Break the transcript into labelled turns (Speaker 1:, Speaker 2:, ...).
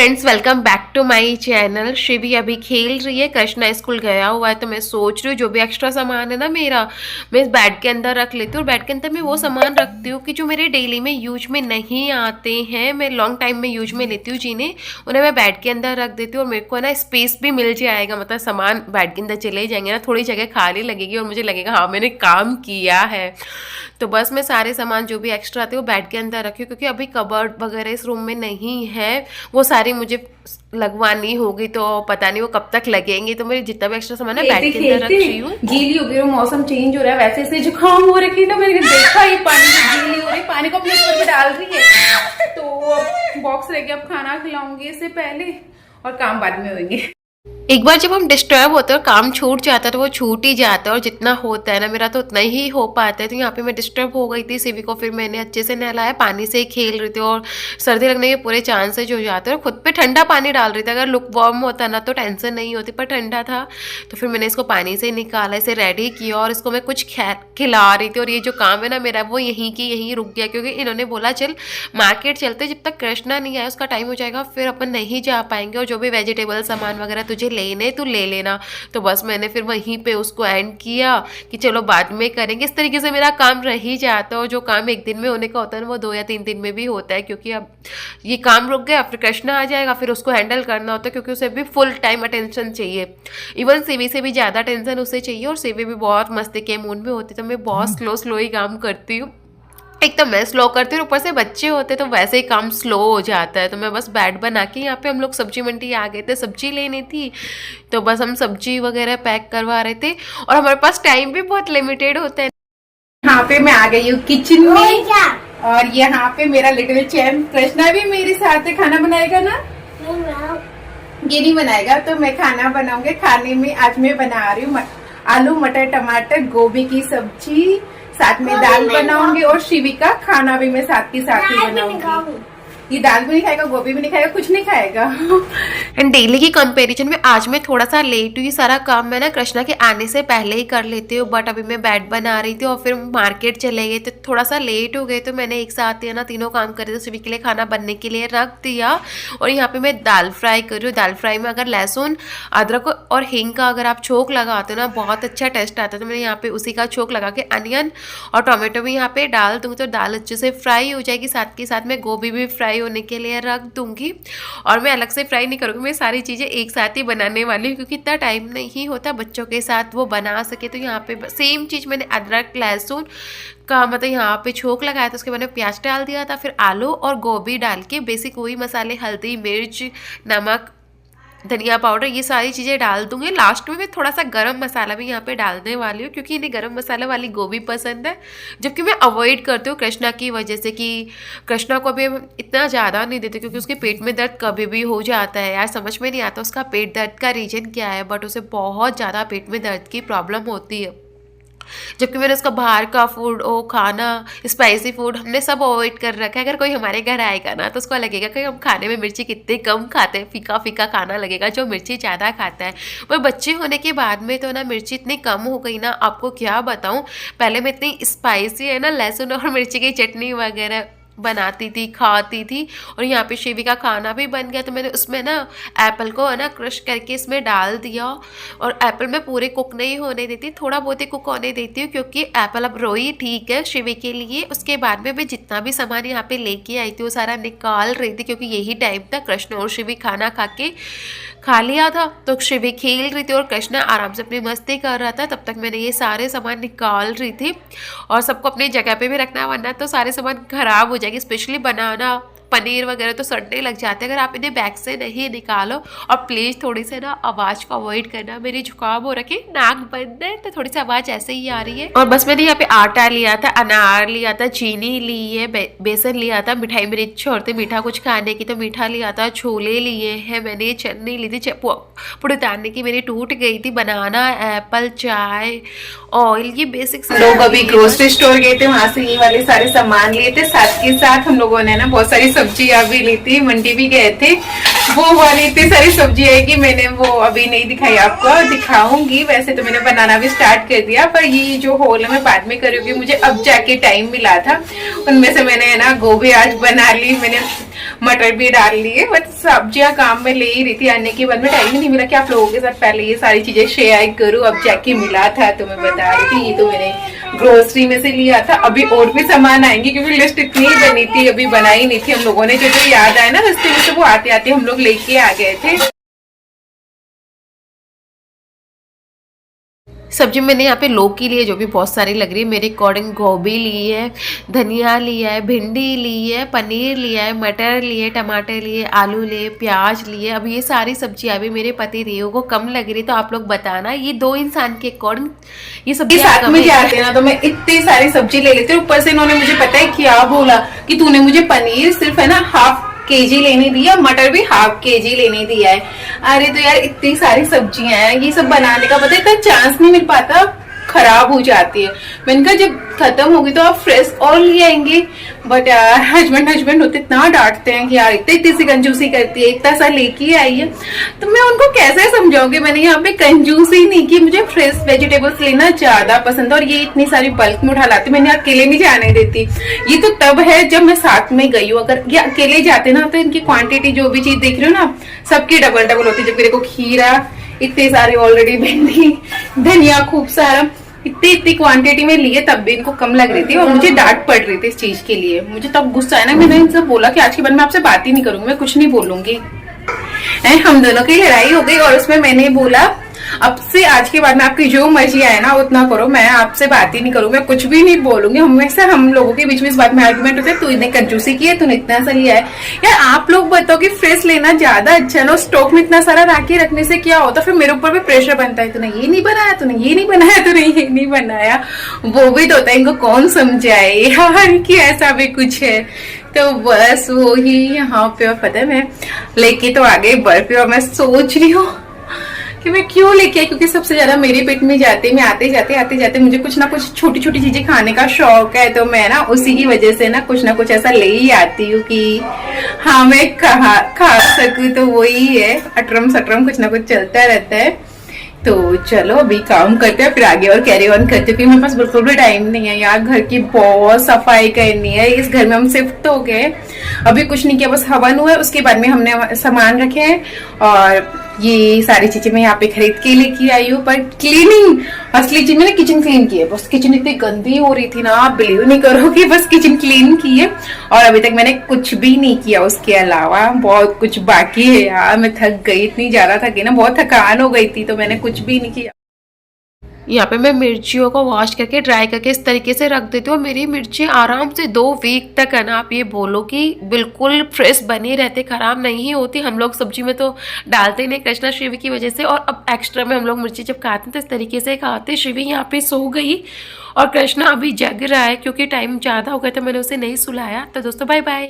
Speaker 1: Friends, welcome back to my channel. Shivi अभी खेल रही है, कृष्णा स्कूल गया हुआ है। तो मैं सोच रही हूँ जो भी एक्स्ट्रा सामान है ना मेरा, मैं इस बैग के अंदर रख लेती हूँ। और बैग के अंदर मैं वो सामान रखती हूँ कि जो मेरे डेली में यूज में नहीं आते हैं, मैं लॉन्ग टाइम में यूज में लेती हूँ जिन्हें, उन्हें मैं बैग के अंदर रख देती हूँ। और मेरे को ना स्पेस भी मिल जाएगा, मतलब सामान बैग के अंदर चले जाएंगे ना, थोड़ी जगह खाली लगेगी और मुझे लगेगा हाँ मैंने काम किया है। तो बस मैं सारे सामान जो भी एक्स्ट्रा आते हैं वो बैग के अंदर रखी हूँ, क्योंकि अभी कबर्ड वगैरह इस रूम में नहीं है, वो सारी मुझे लगवानी होगी। तो पता नहीं वो कब तक लगेंगे, तो मेरे जितना भी एक्स्ट्रा सामान है बैग के अंदर रख रही हूँ।
Speaker 2: गीली हो गई, मौसम चेंज हो रहा है, वैसे इससे जुकाम हो रखी है। तो मैंने देखा ये पानी गीली हो रही, पानी को अपने ऊपर में डाल रही है। तो बॉक्स रह गया, अब खाना खिलाऊंगी इससे पहले और काम बाद में होंगे।
Speaker 1: एक बार जब हम डिस्टर्ब होते हैं और काम छूट जाता है तो वो छूट ही जाता है, और जितना होता है ना मेरा तो उतना ही हो पाता है। तो यहाँ पे मैं डिस्टर्ब हो गई थी सिवी को, फिर मैंने अच्छे से नहलाया, पानी से ही खेल रही थी और सर्दी लगने के पूरे चांसेज हो जाते हैं। और खुद पे ठंडा पानी डाल रही थी, अगर लुक वार्म होता ना तो टेंशन नहीं होती, पर ठंडा था तो फिर मैंने इसको पानी से निकाला, इसे रेडी किया और इसको मैं कुछ खिला रही थी। और ये जो काम है ना मेरा वो यहीं की यहीं रुक गया, क्योंकि इन्होंने बोला चल मार्केट चलते, जब तक कृष्णा नहीं आया उसका टाइम हो जाएगा फिर अपन नहीं जा पाएंगे, और जो भी वेजिटेबल सामान वगैरह तुझे लेने तू ले लेना। तो बस मैंने फिर वहीं पे उसको एंड किया कि चलो बाद में करेंगे। इस तरीके से मेरा काम रह ही जाता है, और जो काम एक दिन में होने का होता है ना वो 2 या 3 दिन में भी होता है, क्योंकि अब ये काम रुक गया, फिर कृष्णा आ जाएगा, फिर उसको हैंडल करना होता है, क्योंकि उसे भी फुल टाइम अटेंशन चाहिए। इवन सीवी से भी ज़्यादा अटेंशन उसे चाहिए, और सीवी भी बहुत मस्ती के मूड में होती है, तो मैं बहुत स्लो ही काम करती हूँ। एक तो मैं स्लो करती हूँ, ऊपर से बच्चे होते तो वैसे ही काम स्लो हो जाता है। तो मैं बस बैट बना के, यहाँ पे हम लोग सब्जी मंडी आ गए थे, सब्जी लेनी थी, तो बस हम सब्जी वगैरह पैक करवा रहे थे, और हमारे पास टाइम भी बहुत लिमिटेड होता है।
Speaker 2: यहाँ पे मैं आ गई हूँ किचन में, और यहाँ पे मेरा लिटिल चैम्प कृष्णा भी मेरे साथ खाना बनाएगा ना। ये नहीं बनाएगा तो मैं खाना बनाऊंगी। खाने में आज मैं बना रही हूँ आलू मटर टमाटर गोभी की सब्जी, साथ में दाल बनाऊंगी, और शिवी का खाना भी मैं साथ ही बनाऊंगी। ये दाल भी नहीं खाएगा, गोभी भी नहीं खाएगा, कुछ नहीं खाएगा।
Speaker 1: एंड डेली की कंपैरिजन में आज मैं थोड़ा सा लेट हुई। सारा काम मैं ना कृष्णा के आने से पहले ही कर लेती हूँ, बट अभी मैं बैट बना रही थी और फिर मार्केट चले गए तो थोड़ा सा लेट हो गए। तो मैंने एक साथ ही ना तीनों काम करे, तो सभी के लिए खाना बनने के लिए रख दिया। और यहाँ पे मैं दाल फ्राई कर रही हूँ। दाल फ्राई में अगर लहसुन अदरक और हींग का अगर आप छोंक लगाते हो ना बहुत अच्छा टेस्ट आता है। तो मैंने यहाँ पे उसी का छोंक लगा के अनियन और टोमेटो भी यहाँ पे डाल दूँगी, तो दाल अच्छे से फ्राई हो जाएगी। साथ के साथ मैं गोभी भी फ्राई होने के लिए रख दूंगी, और मैं अलग से फ्राई नहीं करूँगी, मैं सारी चीज़ें एक साथ ही बनाने वाली हूँ, क्योंकि इतना टाइम नहीं होता बच्चों के साथ वो बना सके। तो यहाँ पे सेम चीज़ मैंने अदरक लहसुन का मतलब यहाँ पे छोंक लगाया था, उसके बाद प्याज डाल दिया था, फिर आलू और गोभी डाल के बेसिक वही मसाले हल्दी मिर्च नमक धनिया पाउडर ये सारी चीज़ें डाल दूंगी। लास्ट में मैं थोड़ा सा गरम मसाला भी यहाँ पे डालने वाली हूँ, क्योंकि इन्हें गरम मसाला वाली गोभी पसंद है, जबकि मैं अवॉइड करती हूँ कृष्णा की वजह से, कि कृष्णा को भी इतना ज़्यादा नहीं देते, क्योंकि उसके पेट में दर्द कभी भी हो जाता है यार। समझ में नहीं आता उसका पेट दर्द का रीज़न क्या है, बट उसे बहुत ज़्यादा पेट में दर्द की प्रॉब्लम होती है। जबकि मैंने उसका बाहर का फूड खाना स्पाइसी फूड हमने सब अवॉइड कर रखा है। अगर कोई हमारे घर आएगा ना तो उसको लगेगा कि हम खाने में मिर्ची कितनी कम खाते हैं, फीका फीका खाना लगेगा जो मिर्ची ज़्यादा खाता है। पर बच्चे होने के बाद में तो ना मिर्ची इतनी कम हो गई ना, आपको क्या बताऊँ। पहले मैं इतनी स्पाइसी है ना लहसुन और मिर्ची की चटनी वगैरह बनाती थी खाती थी। और यहाँ पे शिवी का खाना भी बन गया, तो मैंने उसमें ना एप्पल को है ना क्रश करके इसमें डाल दिया। और एप्पल में पूरे कुक नहीं होने देती, थोड़ा बहुत ही कुक होने देती हूँ, क्योंकि एप्पल अब रोई ठीक है शिवी के लिए। उसके बाद में मैं जितना भी सामान यहाँ पे लेके आई थी वो सारा निकाल रही थी, क्योंकि यही टाइम था कृष्ण और शिवी खाना खा लिया था। तो शिवी खेल रही थी और कृष्ण आराम से अपनी मस्ती कर रहा था, तब तक मैंने ये सारे सामान निकाल रही थी। और सबको अपनी जगह पे भी रखना, वरना तो सारे सामान खराब हो जाएगी, स्पेशली बनाना पनीर वगैरह तो सड़ने लग जाते हैं अगर आप इन्हें बैग से नहीं निकालो। और प्लीज़ थोड़ी से ना आवाज़ को अवॉइड करना, मेरी जुकाम हो रखी, नाक बंद है तो थोड़ी सी आवाज़ ऐसे ही आ रही है। और बस मैंने यहाँ पे आटा लिया था, अनार लिया था, चीनी ली है, बेसन लिया था, मिठाई मेरी इच्छा होती मीठा कुछ खाने की तो मीठा लिया था, छोले लिए हैं मैंने, चटनी ली थी, पुड़ताने की मेरी टूट गई थी, बनाना एप्पल चाय ऑयल ये बेसिक।
Speaker 2: लोग अभी ग्रोसरी स्टोर गए थे, वहां से ये वाले सारे सामान लिए थे। साथ के साथ हम लोगों ने ना बहुत सारी सब्जियां भी ली थी, मंडी भी गए थे। वो वाली इतनी सारी सब्जी है कि मैंने वो अभी नहीं दिखाई आपको, दिखाऊंगी। वैसे तो मैंने बनाना भी स्टार्ट कर दिया, पर ये जो होल है मैं बाद में करूंगी, मुझे अब जाके टाइम मिला था। उनमें से मैंने है ना गोभी आज बना ली, मैंने मटर भी डाल लिए, बट सब्जियां काम में ले ही रही थी। आने के बाद में टाइम ही नहीं मिला कि आप लोगों के साथ पहले ये सारी चीजें शेयर करूं। अब जाके मिला था तो मैं बता रही थी, ये तो मैंने ग्रोसरी में से लिया था। अभी और भी सामान आएंगे क्योंकि लिस्ट इतनी ही बनी थी, अभी बनाई नहीं थी हम लोगों ने। जो याद आया ना रास्ते में, तो वो आते आते हम लोग लेके आ गए थे।
Speaker 1: सब्जी मैंने यहाँ पे लौकी ली है जो भी बहुत सारी लग रही है मेरे अकॉर्डिंग। गोभी ली है, धनिया लिया है, भिंडी ली है, पनीर लिया है, मटर लिए, टमाटर लिए, आलू लिए, प्याज लिए। अब ये सारी सब्जियाँ भी मेरे पति देव को कम लग रही, तो आप लोग बताना ये 2 इंसान के अकॉर्डिंग ये सब्जी
Speaker 2: साथ में जाते ना तो मैं इतनी सारी सब्जी ले लेती हूँ। ऊपर से इन्होंने मुझे पता है क्या बोला कि तूने मुझे पनीर सिर्फ है ना हाफ केजी लेने दिया, मटर भी हाफ केजी लेने दिया है। अरे तो यार इतनी सारी सब्जियां हैं, ये सब बनाने का पता है इतना चांस नहीं मिल पाता, खराब हो जाती है। मैंने कहा जब खत्म होगी तो आप फ्रेश और ले आएंगे, बट यार हस्बैंड होते इतना डांटते हैं कि यार इतनी सी कंजूसी करती है, इतना सा लेके आई है। तो मैं उनको कैसे समझाऊंगी, मैंने यहाँ पे कंजूसी नहीं की, मुझे फ्रेश वेजिटेबल्स लेना ज्यादा पसंद है और ये इतनी सारी बल्क में उठा लाती, मैंने अकेले नहीं जाने देती। ये तो तब है जब मैं साथ में गई हूँ, अगर ये अकेले जाते ना तो इनकी क्वांटिटी जो भी चीज देख रही हो ना सबकी डबल होती। जब मेरे को खीरा इतने सारे ऑलरेडी, भिंडी, धनिया खूब सारा, इतनी क्वांटिटी में लिए तब भी इनको कम लग रही थी और मुझे डांट पड़ रही थी इस चीज के लिए। मुझे तब गुस्सा है ना, मैंने इनसे बोला कि आज के बाद मैं आपसे बात ही नहीं करूंगी, मैं कुछ नहीं बोलूंगी। हम दोनों की लड़ाई हो गई और उसमें मैंने बोला अब से आज के बाद में आपकी जो मर्जी आए ना उतना करो, मैं आपसे बात ही नहीं करूंगी, मैं कुछ भी नहीं बोलूंगी। हमेशा हम लोगों के बीच में इस बात में आर्गुमेंट होता है, तू इतनी कंजूसी की है, तूने इतना सा लिया है। यार आप लोग बताओ कि फ्रेश लेना ज्यादा अच्छा है ना, स्टॉक में इतना सारा राखी रखने से क्या होता है, फिर मेरे ऊपर भी प्रेशर बनता है, तूने ये नहीं बनाया, तूने ये नहीं बनाया, तूने ये नहीं बनाया। वो भी तो होता है, इनको कौन समझाए यार कि ऐसा भी कुछ है। तो बस वो ही यहाँ पे पता है मैं लेके तो आ गई बर्फी और मैं सोच रही हूँ कि मैं क्यों लेके आई, क्योंकि सबसे ज्यादा मेरे पेट में जाते, मैं आते जाते मुझे कुछ ना कुछ छोटी छोटी चीजें खाने का शौक है। तो मैं ना उसी की वजह से ना कुछ ऐसा ले ही आती हूँ कि हाँ मैं खा सकूं। तो वही है, अटरम सटरम कुछ ना कुछ चलता रहता है। तो चलो अभी काम करते हैं, फिर आगे और कैरी ऑन करते हैं, क्योंकि मेरे पास बिल्कुल भी टाइम नहीं है यार। घर की बहुत सफाई करनी है, इस घर में हम शिफ्ट हो गए, अभी कुछ नहीं किया, बस हवन हुआ है, उसके बाद में हमने सामान रखे हैं और ये सारी चीजें मैं यहाँ पे खरीद के लेके आई हूँ। पर क्लीनिंग असली चीज मैंने किचन क्लीन की है, बस किचन इतनी गंदी हो रही थी ना, आप बिलीव नहीं करोगे, बस किचन क्लीन की है और अभी तक मैंने कुछ भी नहीं किया उसके अलावा। बहुत कुछ बाकी है यार, मैं थक गई, इतनी ज्यादा थकी ना, बहुत थकान हो गई थी, तो मैंने कुछ भी नहीं किया।
Speaker 1: यहाँ पे मैं मिर्चियों को वॉश करके ड्राई करके इस तरीके से रख देती हूँ। मेरी मिर्ची आराम से 2 वीक तक है ना, आप ये बोलो कि बिल्कुल फ्रेश बनी रहते, खराब नहीं होती। हम लोग सब्जी में तो डालते ही नहीं, कृष्णा श्रीवी की वजह से, और अब एक्स्ट्रा में हम लोग मिर्ची जब खाते हैं तो इस तरीके से खाते। श्रीवी यहाँ पे सो गई और कृष्णा अभी जग रहा है क्योंकि टाइम ज़्यादा हो गया था, मैंने उसे नहीं सुलाया। तो दोस्तों बाय बाय।